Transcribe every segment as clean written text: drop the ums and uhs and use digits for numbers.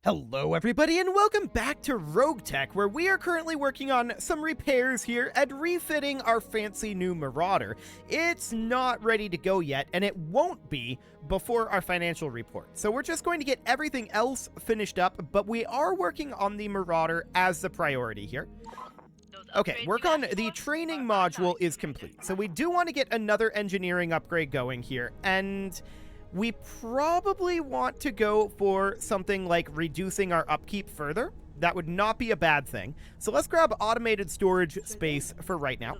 Hello everybody and welcome back to RogueTech, where we are currently working on some repairs here and refitting our fancy new Marauder. It's not ready to go yet, and it won't be before our financial report. So we're just going to get everything else finished up, but we are working on the Marauder as the priority here. Okay, work on the training module is complete. So we do want to get another engineering upgrade going here, and we probably want to go for something like reducing our upkeep further. That would not be a bad thing. So let's grab automated storage space for right now.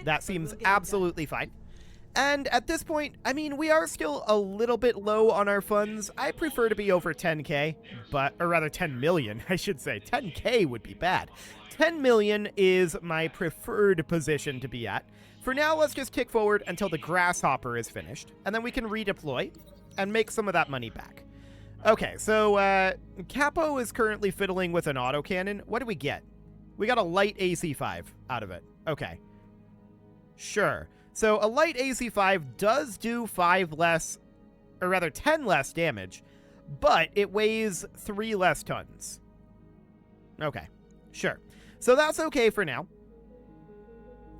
That seems absolutely fine. And at this point, I mean, we are still a little bit low on our funds. I prefer to be over 10K, or rather 10 million, I should say. 10K would be bad. 10 million is my preferred position to be at. For now, let's just tick forward until the grasshopper is finished, and then we can redeploy and make some of that money back. Okay, so Capo is currently fiddling with an autocannon. What do we get? We got a light AC5 out of it. Okay. Sure. So a light AC5 does do 5 less, or rather 10 less damage, but it weighs 3 less tons. Okay. Sure. So that's okay for now.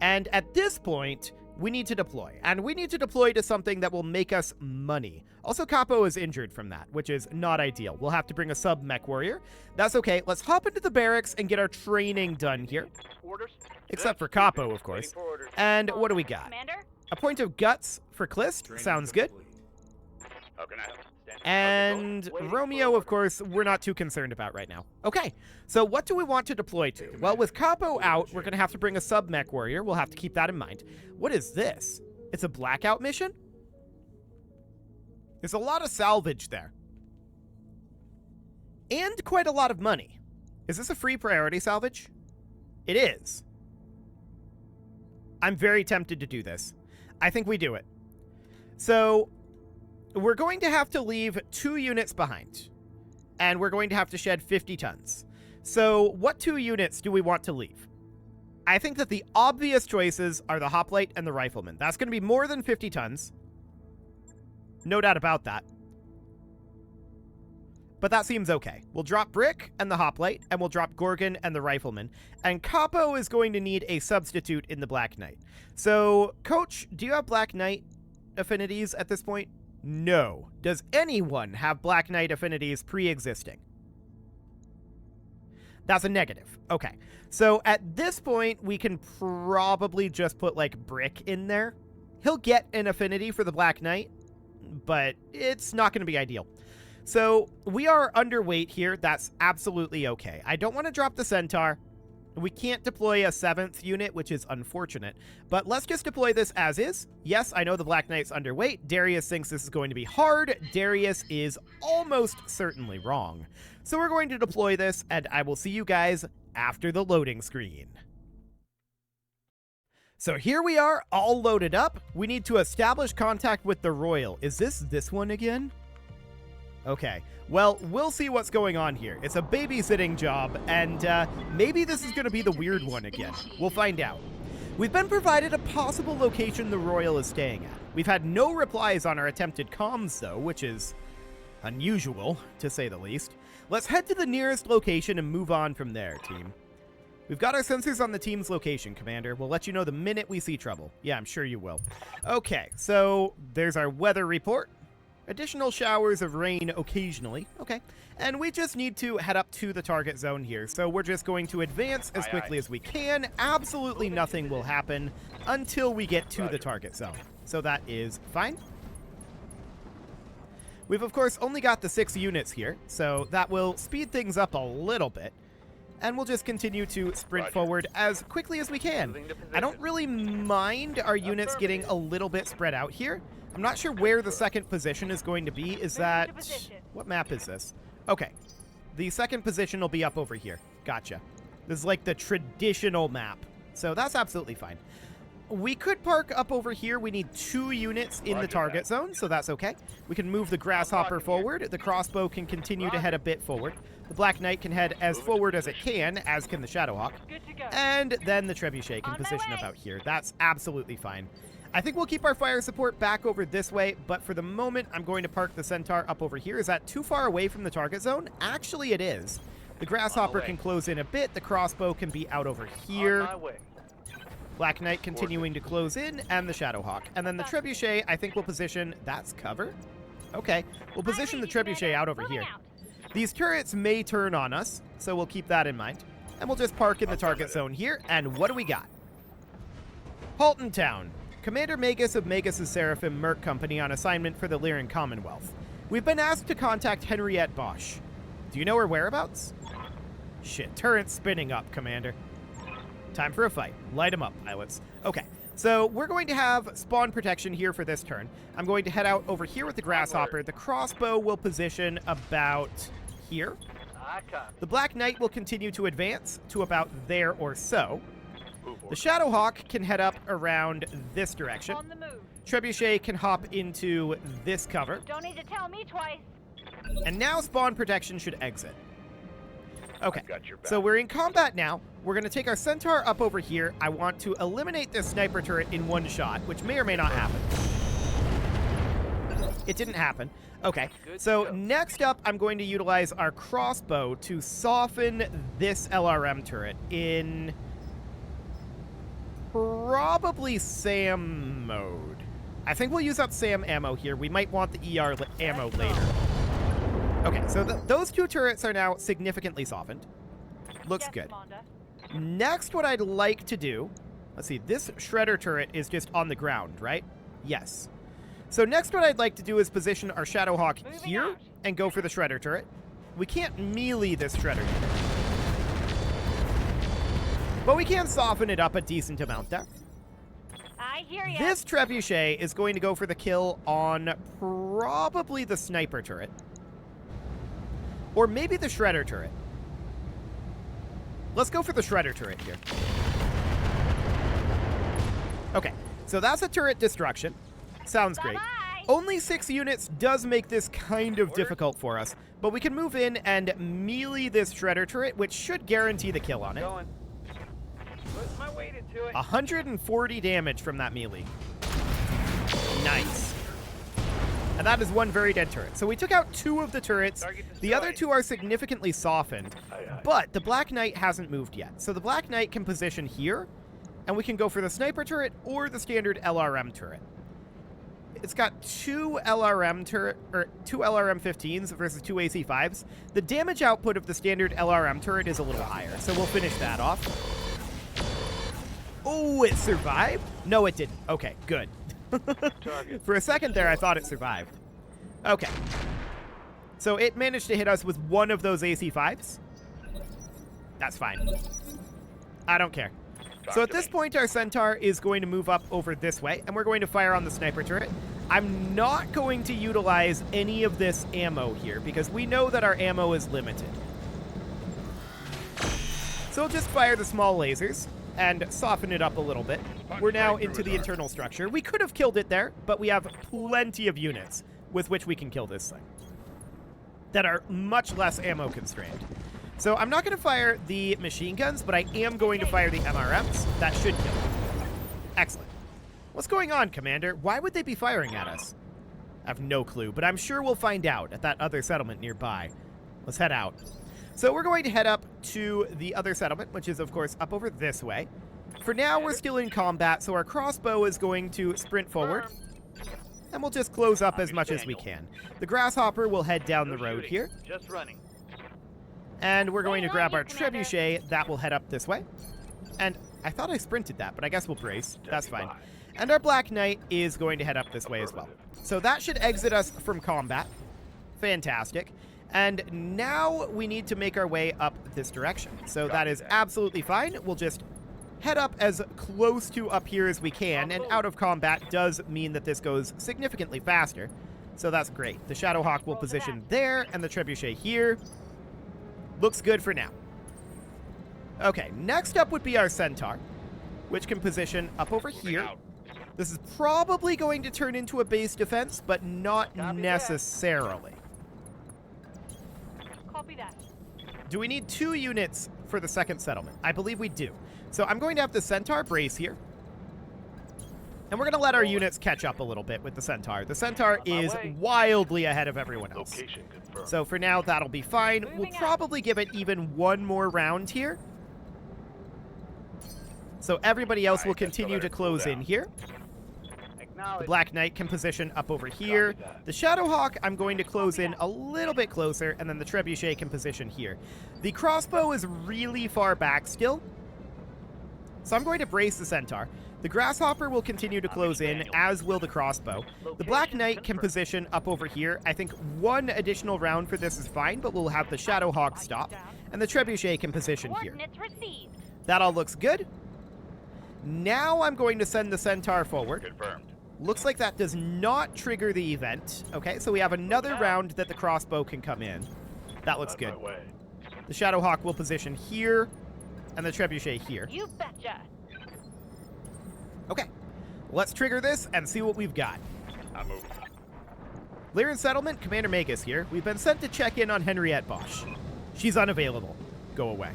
And at this point, we need to deploy. And we need to deploy to something that will make us money. Also, Capo is injured from that, which is not ideal. We'll have to bring a sub-mech warrior. That's okay. Let's hop into the barracks and get our training done here. Except for Capo, of course. And what do we got? A point of guts for Clist. Sounds good. And Romeo, of course, we're not too concerned about right now. Okay, so what do we want to deploy to? Well, with Capo out, we're going to have to bring a sub-mech warrior. We'll have to keep that in mind. What is this? It's a blackout mission? There's a lot of salvage there. And quite a lot of money. Is this a free priority salvage? It is. I'm very tempted to do this. I think we do it. So we're going to have to leave 2 units behind, and we're going to have to shed 50 tons. So what 2 units do we want to leave? I think that the obvious choices are the hoplite and the rifleman. That's going to be more than 50 tons. No doubt about that. But that seems okay. We'll drop Brick and the hoplite, and we'll drop Gorgon and the rifleman. And Capo is going to need a substitute in the Black Knight. So, Coach, do you have Black Knight affinities at this point? No. Does anyone have Black Knight affinities pre-existing? That's a negative. Okay. So at this point, we can probably just put, like, Brick in there. He'll get an affinity for the Black Knight, but it's not going to be ideal. So we are underweight here. That's absolutely okay. I don't want to drop the Centaur. We can't deploy a 7th unit, which is unfortunate, but let's just deploy this as is. Yes, I know the Black Knight's underweight. Darius thinks this is going to be hard. Darius is almost certainly wrong. So we're going to deploy this, and I will see you guys after the loading screen. So here we are, all loaded up. We need to establish contact with the Royal. Is this one again? Okay, well, we'll see what's going on here. It's a babysitting job, and maybe this is going to be the weird one again. We'll find out. We've been provided a possible location the Royal is staying at. We've had no replies on our attempted comms, though, which is unusual, to say the least. Let's head to the nearest location and move on from there, team. We've got our sensors on the team's location, Commander. We'll let you know the minute we see trouble. Yeah, I'm sure you will. Okay, so there's our weather report. Additional showers of rain occasionally. Okay. And we just need to head up to the target zone here. So we're just going to advance as quickly as we can. Absolutely nothing will happen until we get to the target zone. So that is fine. We've, of course, only got the 6 units here, so that will speed things up a little bit. And we'll just continue to sprint forward as quickly as we can. I don't really mind our units getting a little bit spread out here. I'm not sure where the second position is going to be. Is that... What map is this? Okay. The second position will be up over here. Gotcha. This is like the traditional map. So that's absolutely fine. We could park up over here. We need 2 units in the target zone, so that's okay. We can move the grasshopper forward. The crossbow can continue to head a bit forward. The Black Knight can head as forward as it can, as can the Shadowhawk. And then the Trebuchet can position about here. That's absolutely fine. I think we'll keep our fire support back over this way, but for the moment, I'm going to park the Centaur up over here. Is that too far away from the target zone? Actually, it is. The Grasshopper can close in a bit. The crossbow can be out over here. On my way. Black Knight continuing to close in, and the Shadowhawk. And then the Trebuchet, I think we'll position... That's cover? Okay. We'll position the Trebuchet out over here. These turrets may turn on us, so we'll keep that in mind. And we'll just park in the target zone here. And what do we got? Halton Town. Commander Magus of Magus' Seraphim Merc Company on assignment for the Lyran Commonwealth. We've been asked to contact Henriette Bosch. Do you know her whereabouts? Shit, turret's spinning up, Commander. Time for a fight. Light them up, pilots. Okay, so we're going to have spawn protection here for this turn. I'm going to head out over here with the Grasshopper. The crossbow will position about here. The Black Knight will continue to advance to about there or so. The Shadowhawk can head up around this direction. On the move. Trebuchet can hop into this cover. Don't need to tell me twice. And now spawn protection should exit. Okay, so we're in combat now. We're going to take our Centaur up over here. I want to eliminate this sniper turret in one shot, which may or may not happen. It didn't happen. Okay, so next up, I'm going to utilize our crossbow to soften this LRM turret in... probably SAM mode. I think we'll use up SAM ammo here. We might want the ER ammo later. Okay, so those two turrets are now significantly softened. Looks good. Next, what I'd like to do... Let's see, this Shredder turret is just on the ground, right? Yes. So next what I'd like to do is position our Shadowhawk here and go for the Shredder turret. We can't melee this Shredder turret, but we can soften it up a decent amount there. I hear you. This Trebuchet is going to go for the kill on probably the Sniper turret. Or maybe the Shredder turret. Let's go for the Shredder turret here. Okay, so that's a turret destruction. Sounds great. Only 6 units does make this kind of difficult for us, but we can move in and melee this Shredder turret, which should guarantee the kill on it. Put my weight into it. 140 damage from that melee. Nice. And that is one very dead turret. So we took out 2 of the turrets. The other 2 are significantly softened, but the Black Knight hasn't moved yet. So the Black Knight can position here, and we can go for the Sniper turret or the standard LRM turret. It's got 2 LRM 15s versus 2 AC5s. The damage output of the standard LRM turret is a little higher, so we'll finish that off. Oh, it survived? No, it didn't. Okay, good. For a second there, I thought it survived. Okay. So it managed to hit us with 1 of those AC5s. That's fine. I don't care. So at this point, our Centaur is going to move up over this way, and we're going to fire on the Sniper turret. I'm not going to utilize any of this ammo here, because we know that our ammo is limited. So we'll just fire the small lasers and soften it up a little bit. We're now into the internal structure. We could have killed it there, but we have plenty of units with which we can kill this thing that are much less ammo constrained. So I'm not going to fire the machine guns, but I am going to fire the MRMs. That should kill them. Excellent. What's going on, Commander? Why would they be firing at us? I have no clue, but I'm sure we'll find out at that other settlement nearby. Let's head out. So we're going to head up to the other settlement, which is, of course, up over this way. For now, we're still in combat, so our crossbow is going to sprint forward. And we'll just close up as much as we can. The Grasshopper will head down the road here. Just running. And we're going to grab our Trebuchet. That will head up this way. And I thought I sprinted that, but I guess we'll brace. That's fine. And our Black Knight is going to head up this way as well. So that should exit us from combat. Fantastic. And now we need to make our way up this direction. So that is absolutely fine. We'll just head up as close to up here as we can. And out of combat does mean that this goes significantly faster. So that's great. The Shadowhawk will position there and the Trebuchet here. Looks good for now. Okay, next up would be our Centaur, which can position up over here. This is probably going to turn into a base defense, but not necessarily. Copy that. Do we need 2 units for the second settlement? I believe we do. So I'm going to have the Centaur brace here. And we're going to let our units catch up a little bit with the Centaur. The Centaur is wildly ahead of everyone else. So for now, that'll be fine. We'll probably give it even one more round here. So everybody else will continue to close in here. The Black Knight can position up over here. The Shadowhawk, I'm going to close in a little bit closer, and then the Trebuchet can position here. The crossbow is really far back still, so I'm going to brace the Centaur. The Grasshopper will continue to close in, as will the crossbow. The Black Knight can position up over here. I think one additional round for this is fine, but we'll have the Shadowhawk stop, and the Trebuchet can position here. That all looks good. Now I'm going to send the Centaur forward. Confirmed. Looks like that does not trigger the event. Okay, so we have another round that the crossbow can come in. That looks good. The Shadowhawk will position here, and the Trebuchet here. You betcha. Okay, let's trigger this and see what we've got. I'm moving. Lyran Settlement, Commander Magus here. We've been sent to check in on Henriette Bosch. She's unavailable. Go away.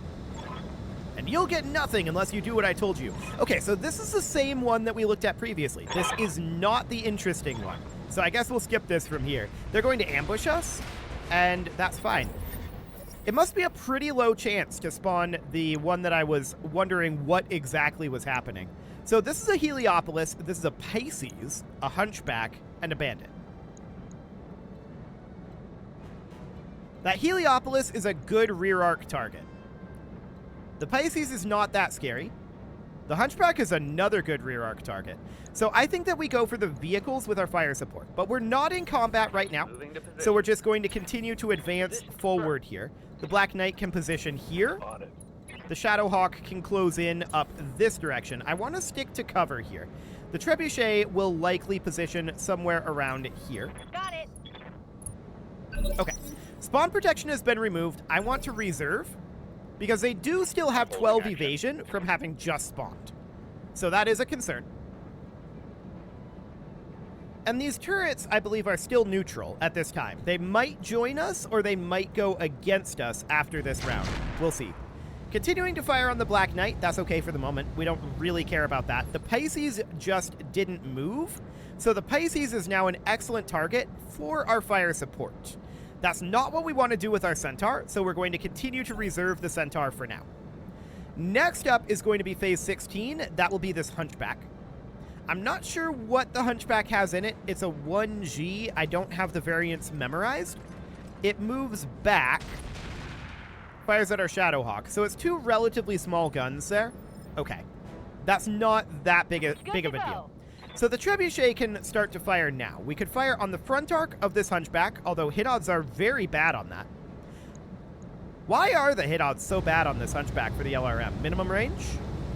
And you'll get nothing unless you do what I told you. Okay, so this is the same one that we looked at previously. This is not the interesting one. So I guess we'll skip this from here. They're going to ambush us, and that's fine. It must be a pretty low chance to spawn the one that I was wondering what exactly was happening. So this is a Heliopolis, this is a Pisces, a Hunchback, and a Bandit. That Heliopolis is a good rear arc target. The Pisces is not that scary. The Hunchback is another good rear arc target. So I think that we go for the vehicles with our fire support. But we're not in combat right now, so we're just going to continue to advance forward here. The Black Knight can position here. The Shadowhawk can close in up this direction. I want to stick to cover here. The Trebuchet will likely position somewhere around here. Got it. Okay. Spawn protection has been removed. I want to reserve, because they do still have 12 evasion from having just spawned. So that is a concern. And these turrets, I believe, are still neutral at this time. They might join us, or they might go against us after this round. We'll see. Continuing to fire on the Black Knight, that's okay for the moment. We don't really care about that. The Pisces just didn't move, so the Pisces is now an excellent target for our fire support. That's not what we want to do with our Centaur, so we're going to continue to reserve the Centaur for now. Next up is going to be Phase 16. That will be this Hunchback. I'm not sure what the Hunchback has in it. It's a 1G. I don't have the variants memorized. It moves back, fires at our Shadowhawk. So it's two relatively small guns there. Okay. That's not that big of a deal. So the Trebuchet can start to fire now. We could fire on the front arc of this Hunchback, although hit odds are very bad on that. Why are the hit odds so bad on this Hunchback for the LRM? Minimum range?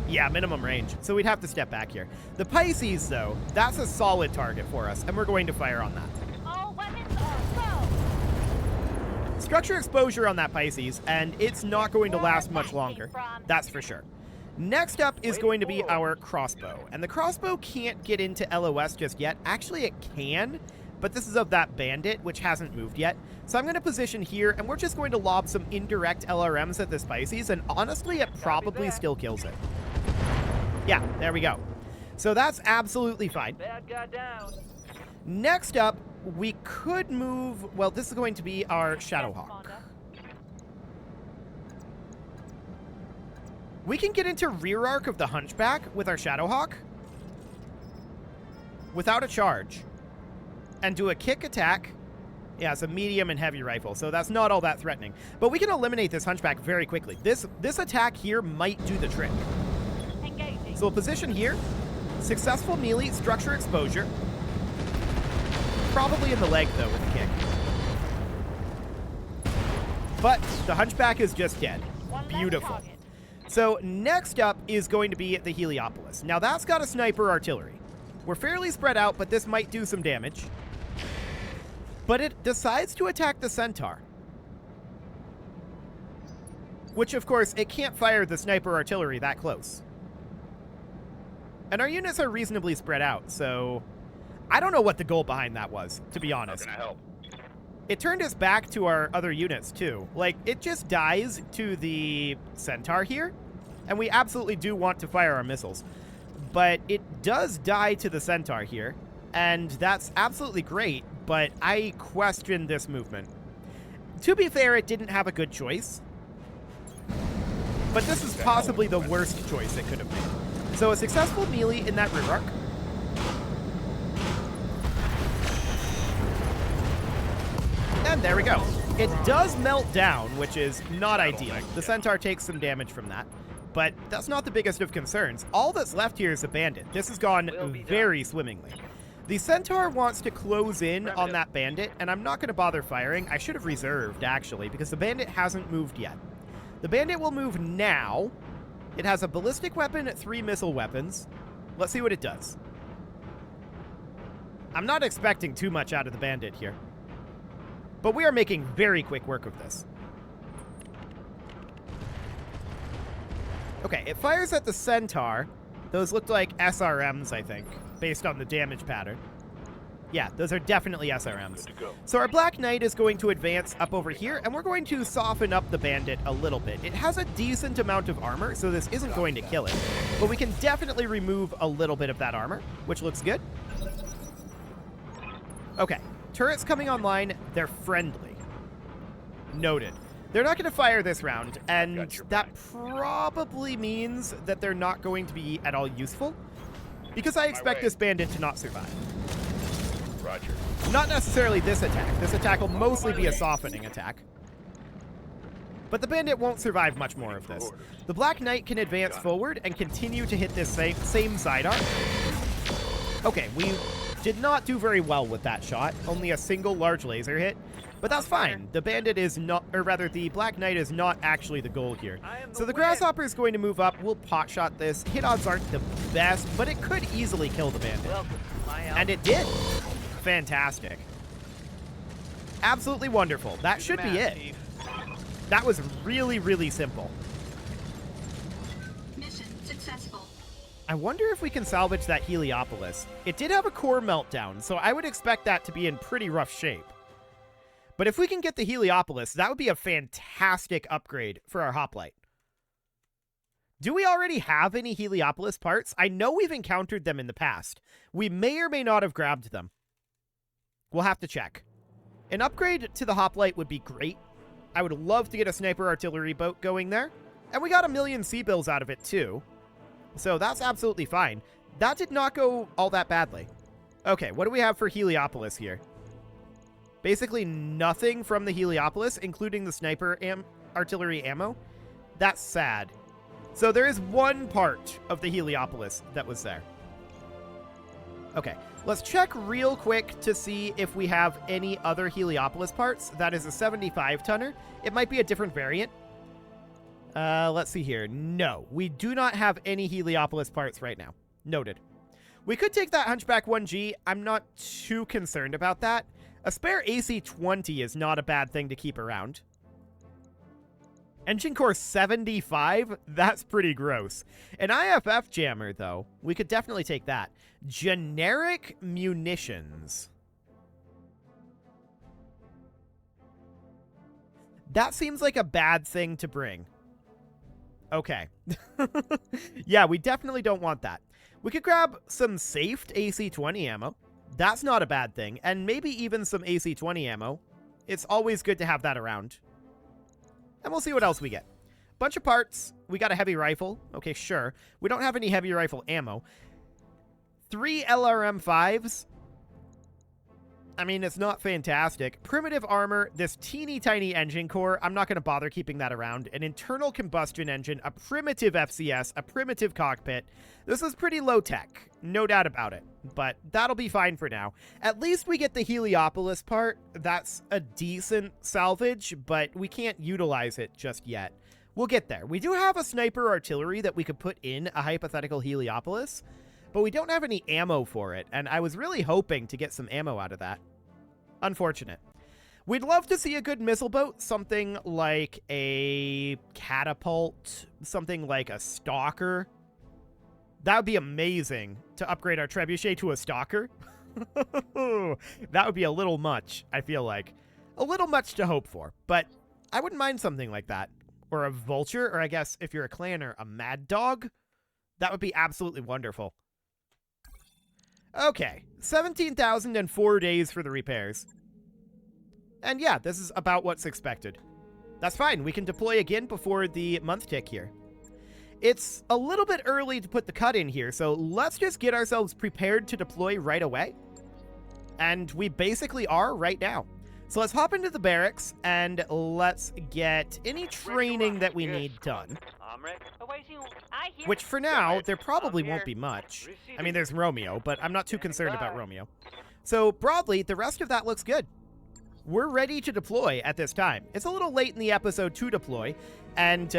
Yeah, minimum range. So we'd have to step back here. The Pisces, though, that's a solid target for us, and we're going to fire on that. All weapons are go. Structure exposure on that Pisces, and it's not going to last much longer. That's for sure. Next up is going to be our crossbow. And the crossbow can't get into LOS just yet. Actually, it can, but this is of that bandit, which hasn't moved yet. So I'm going to position here, and we're just going to lob some indirect LRMs at this Pisces, and honestly, it probably still kills it. Yeah, there we go. So that's absolutely fine. Bad guy down. Next up, we could move... Well, this is going to be our Shadowhawk. We can get into rear arc of the Hunchback with our Shadowhawk without a charge and do a kick attack. Yeah, it's a medium and heavy rifle, so that's not all that threatening. But we can eliminate this Hunchback very quickly. This attack here might do the trick. Engaging. So we'll position here. Successful melee, structure exposure. Probably in the leg, though, with the kick. But the Hunchback is just dead. Beautiful. So next up is going to be the Heliopolis. Now that's got a sniper artillery. We're fairly spread out, but this might do some damage. But it decides to attack the Centaur. Which, of course, it can't fire the sniper artillery that close. And our units are reasonably spread out, so... I don't know what the goal behind that was, to be honest. How can I help? It turned us back to our other units, too. Like, it just dies to the Centaur here, and we absolutely do want to fire our missiles. but it does die to the Centaur here, and that's absolutely great, but I question this movement. To be fair, it didn't have a good choice, but this is possibly the worst choice it could have made. So a successful melee in that rear arc. And there we go. It does melt down, which is not ideal. The Centaur takes some damage from that, but that's not the biggest of concerns. All that's left here is a bandit. This has gone very swimmingly. The Centaur wants to close in on that bandit, and I'm not going to bother firing. I should have reserved, actually, because the bandit hasn't moved yet. The bandit will move now. It has a ballistic weapon, 3 missile weapons. Let's see what it does. I'm not expecting too much out of the bandit here, but we are making very quick work of this. Okay, it fires at the Centaur. Those looked like SRMs, I think, based on the damage pattern. Yeah, those are definitely SRMs. So our Black Knight is going to advance up over here, and we're going to soften up the bandit a little bit. It has a decent amount of armor, so this isn't going to kill it. But we can definitely remove a little bit of that armor, which looks good. Okay, turrets coming online. They're friendly. Noted. They're not going to fire this round, and that probably means that they're not going to be at all useful, because I expect this bandit to not survive. Roger. Not necessarily this attack. This attack will mostly be a softening attack. But the bandit won't survive much more of this. The Black Knight can advance forward and continue to hit this same side arc. Okay, we did not do very well with that shot. Only a single large laser hit. But that's fine. The bandit is not, or rather the Black Knight is not actually the goal here. So the Grasshopper is going to move up. We'll pot shot this. Hit odds aren't the best, but it could easily kill the bandit. And it did. Fantastic. Absolutely wonderful. That should be it. That was really, really simple. Mission successful. I wonder if we can salvage that Heliopolis. It did have a core meltdown, so I would expect that to be in pretty rough shape. But if we can get the Heliopolis, that would be a fantastic upgrade for our hoplite. Do we already have any Heliopolis parts? I know we've encountered them in the past. We may or may not have grabbed them. We'll have to check. An upgrade to the hoplite would be great. I would love to get a sniper artillery boat going there. And we got 1 million sea bills out of it too. So that's absolutely fine. That did not go all that badly. Okay, what do we have for Heliopolis here? Basically nothing from the Heliopolis, including the sniper artillery ammo. That's sad. So there is one part of the Heliopolis that was there. Okay, let's check real quick to see if we have any other Heliopolis parts. That is a 75-tonner. It might be a different variant. Let's see here. No, we do not have any Heliopolis parts right now. Noted. We could take that Hunchback 1G. I'm not too concerned about that. A spare AC-20 is not a bad thing to keep around. Engine core 75? That's pretty gross. An IFF jammer, though. We could definitely take that. Generic munitions. That seems like a bad thing to bring. Okay. Yeah, we definitely don't want that. We could grab some safed AC-20 ammo. That's not a bad thing. And maybe even some AC-20 ammo. It's always good to have that around. And we'll see what else we get. Bunch of parts. We got a heavy rifle. Okay, sure. We don't have any heavy rifle ammo. 3 LRM-5s. I mean, it's not fantastic. Primitive armor, this teeny tiny engine core. I'm not going to bother keeping that around. An internal combustion engine, a primitive FCS, a primitive cockpit. This is pretty low tech. No doubt about it. But that'll be fine for now. At least we get the Heliopolis part. That's a decent salvage, but we can't utilize it just yet. We'll get there. We do have a sniper artillery that we could put in a hypothetical Heliopolis, but we don't have any ammo for it, and I was really hoping to get some ammo out of that. Unfortunate. We'd love to see a good missile boat, something like a catapult, something like a stalker. That would be amazing to upgrade our trebuchet to a stalker. That would be a little much, I feel like. A little much to hope for, but I wouldn't mind something like that. Or a vulture, or I guess if you're a clanner, a mad dog. That would be absolutely wonderful. Okay, 17,004 days for the repairs. And yeah, this is about what's expected. That's fine, we can deploy again before the month tick here. It's a little bit early to put the cut in here, so let's just get ourselves prepared to deploy right away. And we basically are right now. So let's hop into the barracks and let's get any training that we need done. I'm ready. Awaiting orders. I hear. Which for now, there probably I'm won't here. be much. I Receiving. mean, there's Romeo, but I'm not too concerned about Bye. Romeo. So broadly, the rest of that looks good. We're ready to deploy at this time. It's a little late in the episode to deploy, and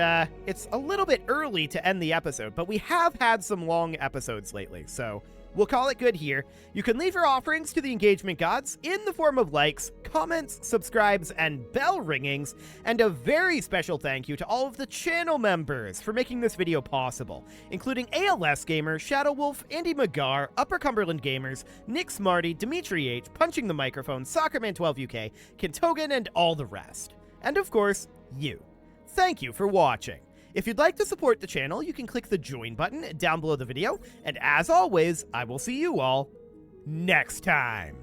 it's a little bit early to end the episode, but we have had some long episodes lately, so we'll call it good here. You can leave your offerings to the engagement gods in the form of likes, comments, subscribes, and bell ringings, and a very special thank you to all of the channel members for making this video possible, including ALS Gamer, Shadow Wolf, Andy McGar, Upper Cumberland Gamers, Nick Smarty, Dimitri H, Punching the Microphone, Soccerman12UK, Kintogan, and all the rest. And of course, you. Thank you for watching. If you'd like to support the channel, you can click the join button down below the video, and as always, I will see you all next time.